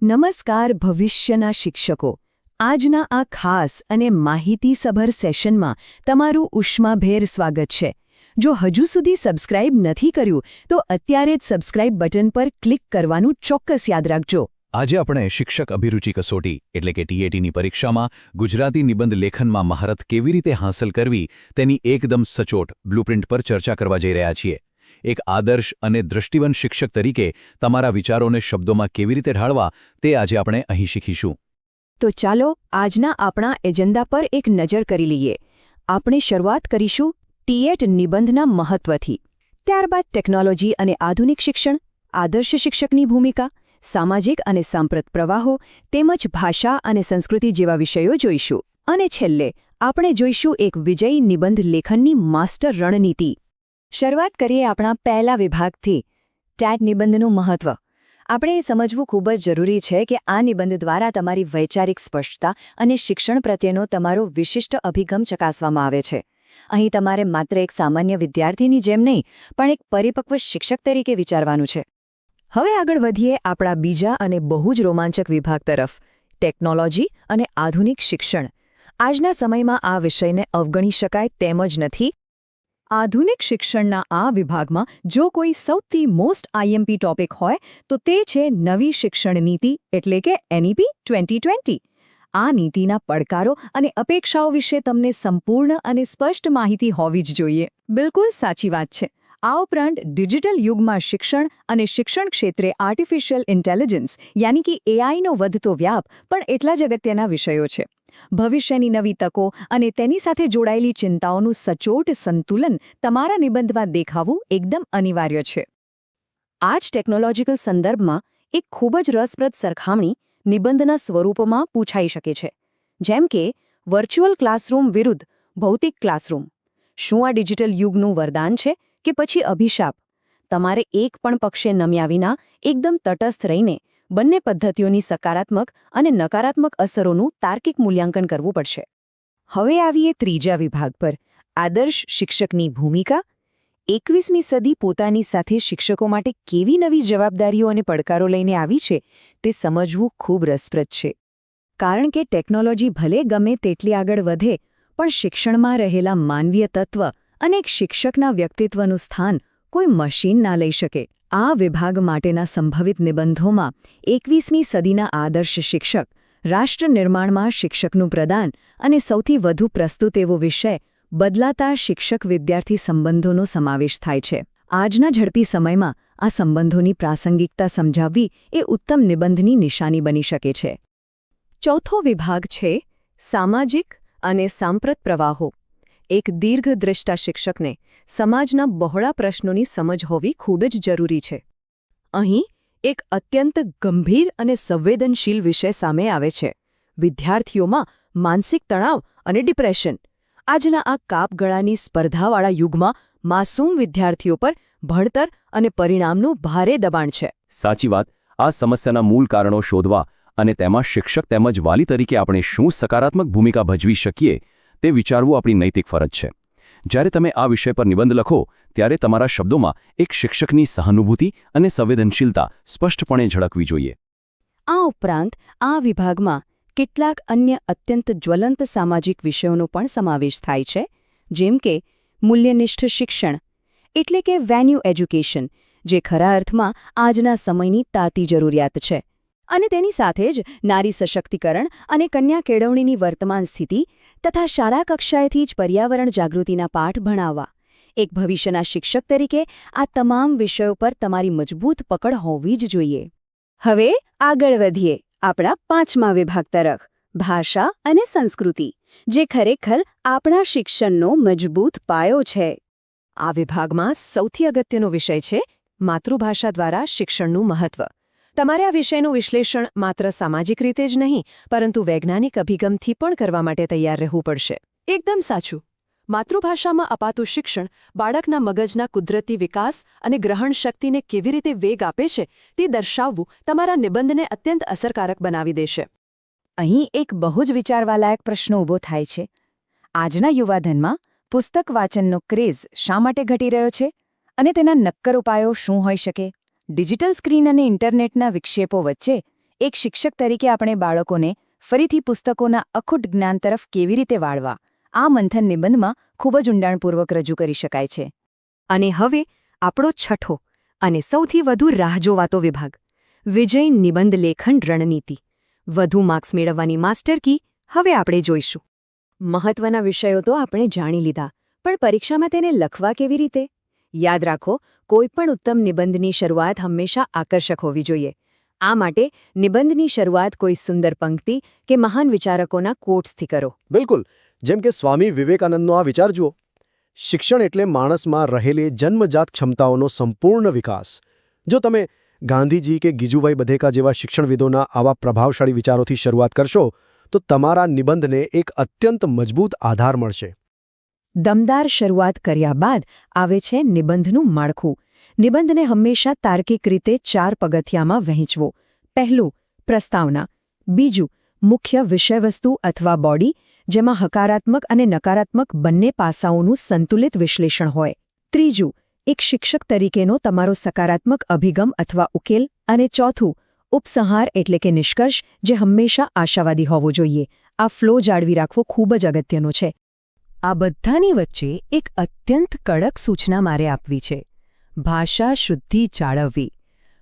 નમસ્કાર ભવિષ્યના શિક્ષકો આજના આ ખાસ અને માહિતીસભર સેશનમાં તમારું ઉષ્માભેર સ્વાગત છે જો હજુ સુધી સબસ્ક્રાઇબ નથી કર્યું તો અત્યારે જ સબસ્ક્રાઇબ બટન પર ક્લિક કરવાનું ચોક્કસ યાદ રાખજો આજે આપણે શિક્ષક અભિરુચિ કસોટી એટલે કે ટીએટીની પરીક્ષામાં ગુજરાતી નિબંધ લેખનમાં મહારત કેવી રીતે હાંસલ કરવી તેની એકદમ સચોટ બ્લુપ્રિન્ટ પર ચર્ચા કરવા જઈ રહ્યા છીએ એક આદર્શ અને દૃષ્ટિવંત શિક્ષક તરીકે તમારા વિચારોને શબ્દોમાં કેવી રીતે ઢાળવા તે આજે આપણે અહીં શીખીશું તો ચાલો આજના આપણા એજન્ડા પર એક નજર કરી લઈએ આપણે શરૂઆત કરીશું ટીએટ નિબંધના મહત્વથી ત્યારબાદ ટેકનોલોજી અને આધુનિક શિક્ષણ આદર્શ શિક્ષકની ભૂમિકા સામાજિક અને સાંપ્રત પ્રવાહો તેમજ ભાષા અને સંસ્કૃતિ જેવા વિષયો જોઈશું અને છેલ્લે આપણે જોઈશું એક વિજયી નિબંધ લેખનની માસ્ટર રણનીતિ શરૂઆત કરીએ આપણા પહેલા વિભાગથી ટેટ નિબંધનું મહત્વ આપણે એ સમજવું ખૂબ જ જરૂરી છે કે આ નિબંધ દ્વારા તમારી વૈચારિક સ્પષ્ટતા અને શિક્ષણ પ્રત્યેનો તમારો વિશિષ્ટ અભિગમ ચકાસવામાં આવે છે અહીં તમારે માત્ર એક સામાન્ય વિદ્યાર્થીની જેમ નહીં પણ એક પરિપક્વ શિક્ષક તરીકે વિચારવાનું છે હવે આગળ વધીએ આપણા બીજા અને બહુ જ રોમાંચક વિભાગ તરફ ટેકનોલોજી અને આધુનિક શિક્ષણ આજના સમયમાં આ વિષયને અવગણી શકાય તેમ જ નથી આધુનિક શિક્ષણના આ વિભાગમાં જો કોઈ સૌથી મોસ્ટ આઈએમપી ટોપિક હોય તો તે છે નવી શિક્ષણ નીતિ એટલે કે એનઈપી 2020 આ નીતિના પડકારો અને અપેક્ષાઓ વિશે તમને સંપૂર્ણ અને સ્પષ્ટ માહિતી હોવી જ જોઈએ બિલકુલ સાચી વાત છે આ ઉપરાંત ડિજિટલ યુગમાં શિક્ષણ અને શિક્ષણ ક્ષેત્રે આર્ટિફિશિયલ ઇન્ટેલિજન્સ યાની કે એઆઈનો વધતો વ્યાપ પણ એટલા જ અગત્યના વિષયો છે ભવિષ્યની નવી તકો અને તેની સાથે જોડાયેલી ચિંતાઓનું સચોટ સંતુલન તમારા નિબંધમાં દેખાવું એકદમ અનિવાર્ય છે આ જ ટેકનોલોજીકલ સંદર્ભમાં એક ખૂબ જ રસપ્રદ સરખામણી નિબંધના સ્વરૂપમાં પૂછાઈ શકે છે જેમ કે વર્ચ્યુઅલ ક્લાસરૂમ વિરુદ્ધ ભૌતિક ક્લાસરૂમ શું આ ડિજિટલ યુગનું વરદાન છે કે પછી અભિશાપ તમારે એક પણ પક્ષે નમ્યા વિના એકદમ તટસ્થ રહીને બંને પદ્ધતિઓની સકારાત્મક અને નકારાત્મક અસરોનું તાર્કિક મૂલ્યાંકન કરવું પડશે હવે આવીએ ત્રીજા વિભાગ પર આદર્શ શિક્ષકની ભૂમિકા 21મી સદી પોતાની સાથે શિક્ષકો માટે કેવી નવી જવાબદારીઓ અને પડકારો લઈને આવી છે તે સમજવું ખૂબ રસપ્રદ છે કારણ કે ટેકનોલોજી ભલે ગમે તેટલી આગળ વધે પણ શિક્ષણમાં રહેલા માનવીય તત્વ અને એક શિક્ષકના વ્યક્તિત્વનું સ્થાન કોઈ મશીન ના લઈ શકે આ વિભાગ માટેના સંભવિત નિબંધોમાં 21મી સદીના આદર્શ શિક્ષક રાષ્ટ્ર નિર્માણમાં શિક્ષકનું પ્રદાન અને સૌથી વધુ પ્રસ્તુત એવો વિષય બદલાતા શિક્ષક-વિદ્યાર્થી સંબંધોનો સમાવેશ થાય છે આજના ઝડપી સમયમાં આ સંબંધોની પ્રાસંગિકતા સમજાવવી એ ઉત્તમ નિબંધની નિશાની બની શકે છે ચોથો વિભાગ છે સામાજિક અને સાંપ્રત પ્રવાહો એક દીર્ઘદ્રષ્ટા શિક્ષકને સમાજના બહોળા પ્રશ્નોની સમજ હોવી ખૂબ જ જરૂરી છે અહીં એક અત્યંત ગંભીર અને સંવેદનશીલ વિષય સામે આવે છે વિદ્યાર્થીઓમાં માનસિક તણાવ અને ડિપ્રેશન આજના આ કાપગળાની સ્પર્ધાવાળા યુગમાં માસૂમ વિદ્યાર્થીઓ પર ભણતર અને પરિણામનું ભારે દબાણ છે સાચી વાત આ સમસ્યાના મૂળ કારણો શોધવા અને તેમાં શિક્ષક તેમજ વાલી તરીકે આપણે શું સકારાત્મક ભૂમિકા ભજવી શકીએ તે વિચારવું આપણી નૈતિક ફરજ છે જ્યારે તમે આ વિષય પર નિબંધ લખો ત્યારે તમારા શબ્દોમાં એક શિક્ષકની સહાનુભૂતિ અને સંવેદનશીલતા સ્પષ્ટપણે ઝળકવી જોઈએ આ ઉપરાંત આ વિભાગમાં કેટલાક અન્ય અત્યંત જ્વલંત સામાજિક વિષયોનો પણ સમાવેશ થાય છે જેમ કે મૂલ્યનિષ્ઠ શિક્ષણ એટલે કે વેલ્યુ એજ્યુકેશન જે ખરા અર્થમાં આજના સમયની તાતી જરૂરિયાત છે અને તેની સાથે જ નારી સશક્તિકરણ અને કન્યા કેળવણીની વર્તમાન સ્થિતિ તથા શાળા કક્ષાએથી જ પર્યાવરણ જાગૃતિના પાઠ ભણાવવા એક ભવિષ્યના શિક્ષક તરીકે આ તમામ વિષયો પર તમારી મજબૂત પકડ હોવી જ જોઈએ હવે આગળ વધીએ આપણા પાંચમા વિભાગ તરફ ભાષા અને સંસ્કૃતિ જે ખરેખર આપણા શિક્ષણનો મજબૂત પાયો છે આ વિભાગમાં સૌથી અગત્યનો વિષય છે માતૃભાષા દ્વારા શિક્ષણનું મહત્વ તમારે આ વિષયનું વિશ્લેષણ માત્ર સામાજિક રીતે જ નહીં પરંતુ વૈજ્ઞાનિક અભિગમથી પણ કરવા માટે તૈયાર રહેવું પડશે એકદમ સાચું માતૃભાષામાં અપાતું શિક્ષણ બાળકના મગજના કુદરતી વિકાસ અને ગ્રહણ શક્તિને કેવી રીતે વેગ આપે છે તે દર્શાવવું તમારા નિબંધને અત્યંત અસરકારક બનાવી દેશે અહીં એક બહુ જ વિચારવાલાયક પ્રશ્ન ઊભો થાય છે આજના યુવાધનમાં પુસ્તક વાંચનનો ક્રેઝ શા માટે ઘટી રહ્યો છે અને તેના નક્કર ઉપાયો શું હોઈ શકે ડિજિટલ સ્ક્રીન અને ઇન્ટરનેટના વિક્ષેપો વચ્ચે એક શિક્ષક તરીકે આપણે બાળકોને ફરીથી પુસ્તકોના અખૂટ જ્ઞાન તરફ કેવી રીતે વાળવા આ મંથન નિબંધમાં ખૂબ જ ઊંડાણપૂર્વક રજૂ કરી શકાય છે. અને હવે આપણો છઠ્ઠો અને સૌથી વધુ રાહ જોવાતો વિભાગ વિજય નિબંધ લેખન રણનીતિ. વધુ માર્ક્સ મેળવવાની માસ્ટર કી હવે આપણે જોઈશું. મહત્વના વિષયો તો આપણે જાણી લીધા, પણ પરીક્ષામાં તેને લખવા કેવી રીતે? યાદ રાખો, કોઈપણ ઉત્તમ નિબંધની શરૂઆત હંમેશા આકર્ષક હોવી જોઈએ. આ માટે નિબંધની શરૂઆત કોઈ સુંદર પંક્તિ કે મહાન વિચારકોના કોટ્સથી કરો. બિલકુલ, જેમ કે સ્વામી વિવેકાનંદનો આ વિચાર જુઓ. શિક્ષણ એટલે માણસમાં રહેલી જન્મજાત ક્ષમતાઓનો સંપૂર્ણ વિકાસ. જો તમે ગાંધીજી કે ગીજુભાઈ બધેકા જેવા શિક્ષણવિદોના આવા પ્રભાવશાળી વિચારોથી શરૂઆત કરશો તો તમારા નિબંધને એક અત્યંત મજબૂત આધાર મળશે. દમદાર શરૂઆત કર્યા બાદ આવે છે નિબંધનું માળખું. નિબંધને હંમેશા તાર્કિક રીતે 4 પગથિયામાં વહેંચવો. પહેલું, પ્રસ્તાવના. બીજું, મુખ્ય વિષયવસ્તુ અથવા બોડી, જેમાં હકારાત્મક અને નકારાત્મક બંને પાસાઓનું સંતુલિત વિશ્લેષણ હોય. ત્રીજું, એક શિક્ષક તરીકેનો તમારો સકારાત્મક અભિગમ અથવા ઉકેલ. અને ચોથું, ઉપસંહાર એટલે કે નિષ્કર્ષ, જે હંમેશા આશાવાદી હોવો જોઈએ. આ ફ્લો જાળવી રાખવો ખૂબ જ અગત્યનો છે. આ બધાની વચ્ચે એક અત્યંત કડક સૂચના મારે આપવી છે. ભાષા શુદ્ધિ જાળવવી.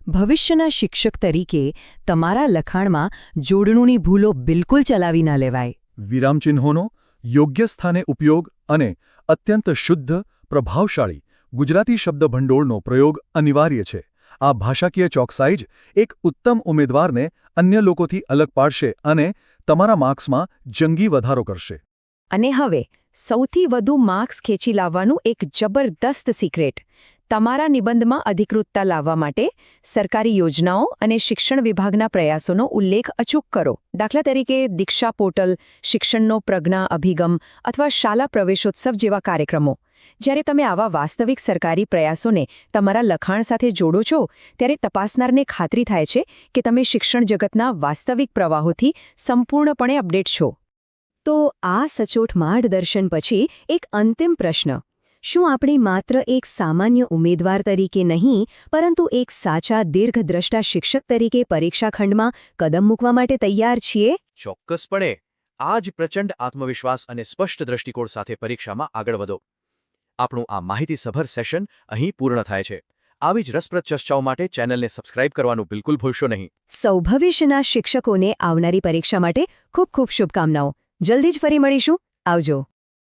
ભવિષ્યના શિક્ષક તરીકે તમારા લખાણમાં જોડણીની ભૂલો બિલકુલ ચલાવી ન લેવાય. વિરામચિહ્નોનો યોગ્ય સ્થાને ઉપયોગ અને અત્યંત શુદ્ધ, પ્રભાવશાળી ગુજરાતી શબ્દભંડોળનો પ્રયોગ અનિવાર્ય છે. આ ભાષાકીય ચોકસાઈ જ એક ઉત્તમ ઉમેદવારને અન્ય લોકોથી અલગ પાડશે અને તમારા માર્ક્સમાં જંગી વધારો કરશે. અને હવે સૌથી વધુ માર્ક્સ ખેંચી લાવવાનું એક જબરદસ્ત સિક્રેટ. તમારા નિબંધમાં અધિકૃતતા લાવવા માટે સરકારી યોજનાઓ અને શિક્ષણ વિભાગના પ્રયાસોનો ઉલ્લેખ અચૂક કરો. દાખલા તરીકે દીક્ષા પોર્ટલ, શિક્ષણનો પ્રજ્ઞા અભિગમ અથવા શાળા પ્રવેશોત્સવ જેવા કાર્યક્રમો. જ્યારે તમે આવા વાસ્તવિક સરકારી પ્રયાસોને તમારા લખાણ સાથે જોડો છો, ત્યારે તપાસનારને ખાતરી થાય છે કે તમે શિક્ષણ જગતના વાસ્તવિક પ્રવાહોથી સંપૂર્ણપણે અપડેટ છો. તો આ સચોટ માર્ગદર્શન પછી એક અંતિમ પ્રશ્ન. શું આપણે માત્ર એક સામાન્ય ઉમેદવાર તરીકે નહીં, પરંતુ એક સાચા દીર્ઘદ્રષ્ટા શિક્ષક તરીકે પરીક્ષાખંડમાં કદમ મૂકવા માટે તૈયાર છીએ? ચોક્કસપણે. આ જ પ્રચંડ આત્મવિશ્વાસ અને સ્પષ્ટ દૃષ્ટિકોણ સાથે પરીક્ષામાં આગળ વધો. આપણું આ માહિતીસભર સેશન અહીં પૂર્ણ થાય છે. આવી જ રસપ્રદ ચર્ચાઓ માટે ચેનલને સબસ્ક્રાઇબ કરવાનું બિલકુલ ભૂલશો નહીં. સૌ ભવિષ્યના શિક્ષકોને આવનારી પરીક્ષા માટે ખૂબ ખૂબ શુભકામનાઓ. જલ્દી જ ફરી મળીશું. આવજો.